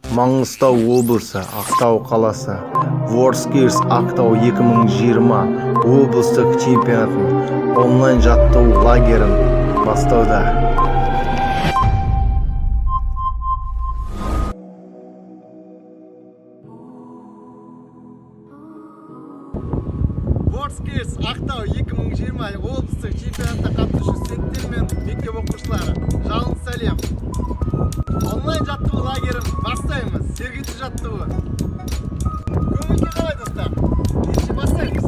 Маңғыстау облысы, Ақтау қаласы, Ворскирс Ақтау 2020 облыстық чемпионатын онлайн жаттығу лагерін бастауда. Ворскирс Ақтау 2020 облыстық чемпионатқа қатысушы студенттер мен мектеп оқушылары, жалын сәлем. Онлайн жаттығу лагерін бастаймыз. Сергітті жаттығу. Көңілге қалай достар? Ендеше бастаймыз.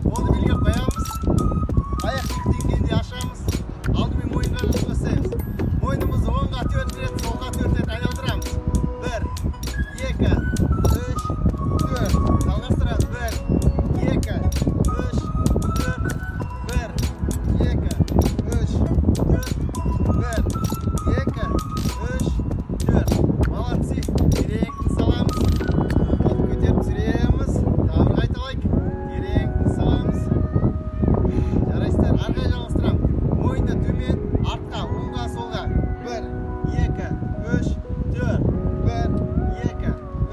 Қолды белге қоямыз. Аяқ деңгейінде ашамыз. Алдымен мойынға жасаймыз. Мойнымызды оңға 4 рет, солға 4 рет айналдырамыз. 1, 2, 3, 4. Жалғастырамыз. 1, 2, 3, 4. 1, 2, 3, 4. 1, 2, 3, 4. Молодцы. Терең саламыз. Қолды көтеріп түсіреміз. Тағы қайталайық. Терең саламыз. Жарайсыздар. Арқа жалғастырамыз. Мойынды төмен, артқа, оңға, солға. 1, 2, 3, 4. 1, 2,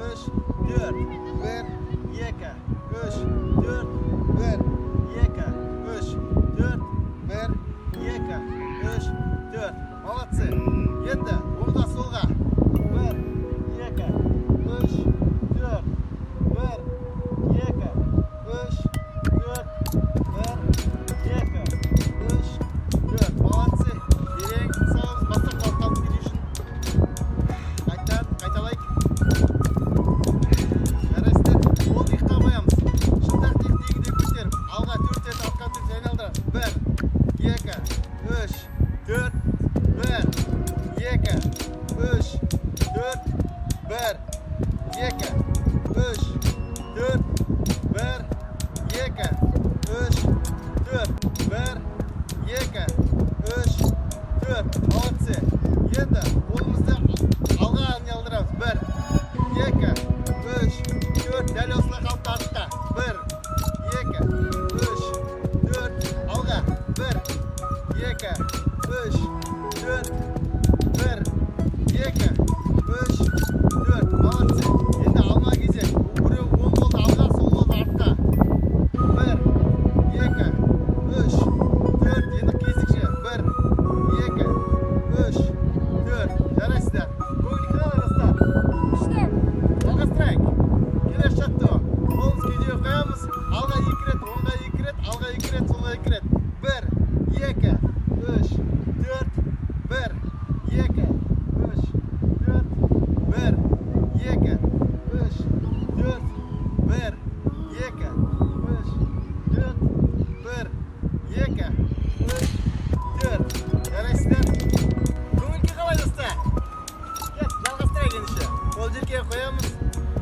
3, 4. 1, 2, 3, 4. 1, 2, 3, 4. 1, 2, 3, 4. Молодцы. Енді оңға, солға. 1, 2, 3, 4. 1, 2, 3, 4. 1, 2, 3, 4. Молодцы. Терең саламыз. Бастап қалып келу үшін. Қайталайық. Жарайсыздар. Қолды иыққа қоямыз. Шынтақ тегінде көтеріп, алға 4 рет, артқа 4 рет айналдырамыз. 1, 2, 3, 4. 1, 2, 3, 4. 1, 2, 3, 4. 1, 2, 3, 4. 1, 2, 3, 4. Молодцы. Енді қолымызды алға айналдырамыз. 1, 2, 3, 4. Дәл осылай қалыпты артқа. 1, 2, 3, 4. Алға. 1, 2, 3, 4. 1, 2, 3, 4. Молодцы. Енді алма кезек. Біреу оң қолды алға, сол қолды артқа. 1, 2, 3, 4. Енді кезікше. 1, 2, 3, 4. Жарайсыздар. Көңілге қалай достар? Жалғастырайық. Келесі жаттығу. Қолымыз кеудеге қоямыз. Алға 2 рет, оңға 2 рет, алға 2 рет, солға 2 рет. 1, 2, 3, 4. 1, 2, 3, 4. 1, 2, 3, 4. 1, 2, 3, 4. 1, 2, 3, 4. Жарайсыздар. Көңілге қалай достар? Жалғастырайық ендеше. Қол жерге қоямыз.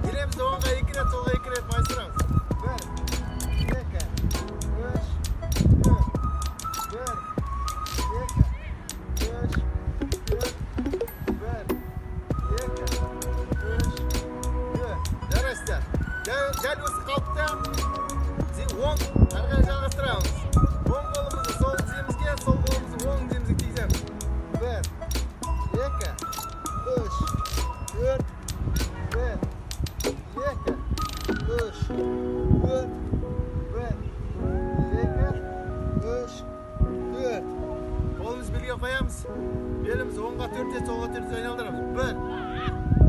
Келеміз оңға 2 рет, солға 2 рет майыстырамыз. 1, 2, 3, 4. 1, 2, 3, 4. 1, 2, 3, 4. Жарайсыздар. Дәл осы қалыпта оң әрі жалғастырамыз. Оң қолымызды сол тіземізге, сол қолымызды оң тіземізге тигіземіз. 1, 2, 3, 4. 1, 2, 3, 4. 1, 2, 3, 4. Қолымызды белге қоямыз. Белімізді оңға 4 рет, солға 4 рет айналдырамыз. 1,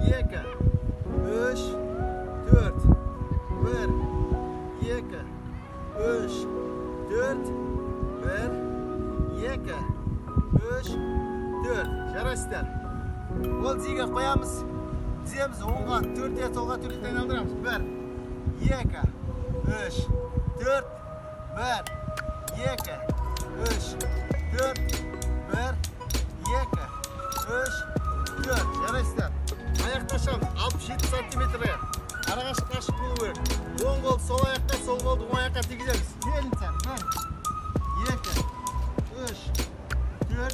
2, 3, 4. 1, 2, 3, 4. 1, 2, 3, 4. Жарайсыздар. Қол тізеге қоямыз. Тіземізді оңға 4 рет, солға 4 рет айналдырамыз. 1, 2, 3, 4. 1, 2, 3, 4. 1, 2, 3, 4. Жарайсыздар. Аяқты ашамыз. 67 сантиметрге. Арақашық ашық болу керек. Оң қолды сол аяққа, сол қолды оң аяққа тигіземіз. Келіңіздер. 1, 2, 3, 4.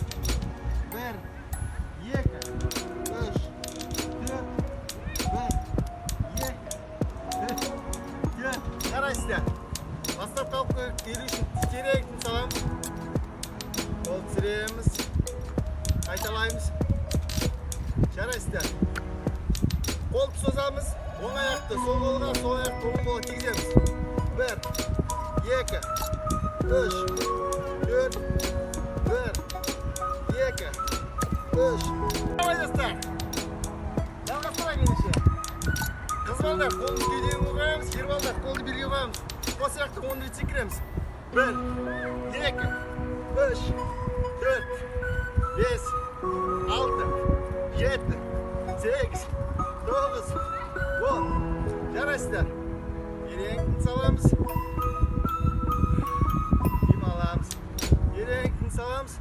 1, 2, 3, 4. 1, 2, 3, 4. Жарайсыздар. Бастап қалып келу үшін терең саламыз. Қол түсіреміз. Қайталаймыз. жарайсыздар. Қолды созамыз, оң аяқты сол қолға, сол аяқты оң қолға кигіземіз. 1, 2, 3, 4, 1, 2, 3. Давай достар. Жалғастырайық ендеше. Қыз балдар қолды кеудеге қойғанбыз, ер балдар қолды белге қойғанбыз. Осы жақты қолды секіреміз. 1, 2, 3, 4, 5, 6, 7, 8, 9, 10. Жарайсыздар. Терең тыныс аламыз. Дем аламыз. Терең тыныс аламыз.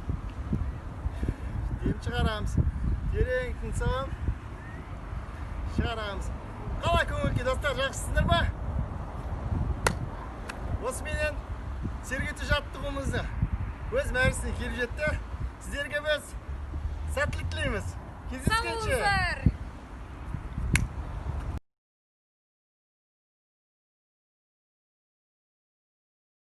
Дем шығарамыз. Терең тыныс аламыз. Шығарамыз. Қалай көңілге достар, жақсысыздар ба? Осыменен сергету жаттығуымызды өз мәресіне келіп жетті. Сіздерге біз сәттілік тілейміз. Кездескенше.